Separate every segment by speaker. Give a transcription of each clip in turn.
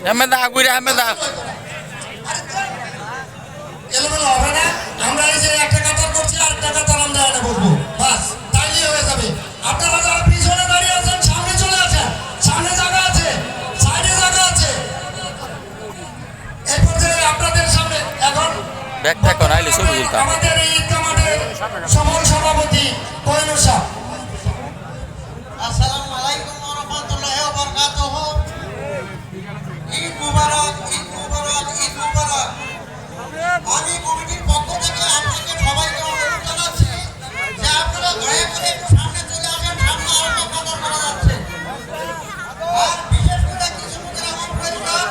Speaker 1: হেমেদা আগুইরা হেমেদা
Speaker 2: এলোমেলো হবে না। আমরা এই যে একটা কাতার করছি আর একটা কাতার আমরা এনে বলবো, বাস তাইলেই হয়ে যাবে। আপনারা যারা পিছনে দাঁড়িয়ে আছেন সামনে চলে আসেন, সামনে জায়গা আছে, সাইডে জায়গা আছে। এই পর্যায়ে আপনাদের সামনে এখন
Speaker 1: ব্যাগটা এখন আইলে ছবি তুলতাম।
Speaker 2: আমাদের এই ঈদগাহ মাঠের সফল সভাপতি কোহিনুর সাহেব।
Speaker 3: আসসালামু আলাইকুম ওয়া রাহমাতুল্লাহি ওয়া বারাকাতুহু। ঈদ মুবারক, ঈদ মুবারক, ঈদ মুবারক। আমি কমিটির পক্ষ থেকে আপনাকে সবাইকে অনুরোধ জানাচ্ছি যে আপনারা দয়া করে একটু সামনে চলে আসেন, সামনে আরেকটা কাতার করা যাচ্ছে। আর বিশেষ করে কিছু লোকের আমার প্রয়োজন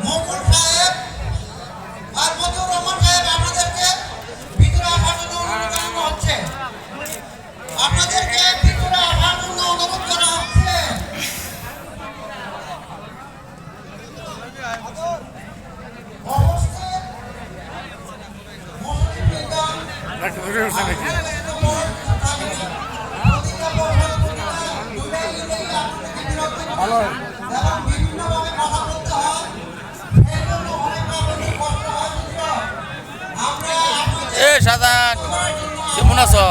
Speaker 3: মকুল সাহেব আর মতিউর রহমান সাহেব আমাদেরকে ভিতরে আসার জন্য অনুরোধ জানানো হচ্ছে। আপনাদেরকে ভিতরে আসার জন্য অনুরোধ করা হচ্ছে। বিভিন্নভাবে কথা বলতে হয়, সেই জন্য অনেক রকমের কষ্ট হয়। আমরা
Speaker 1: এ সাদা কেমন আছো?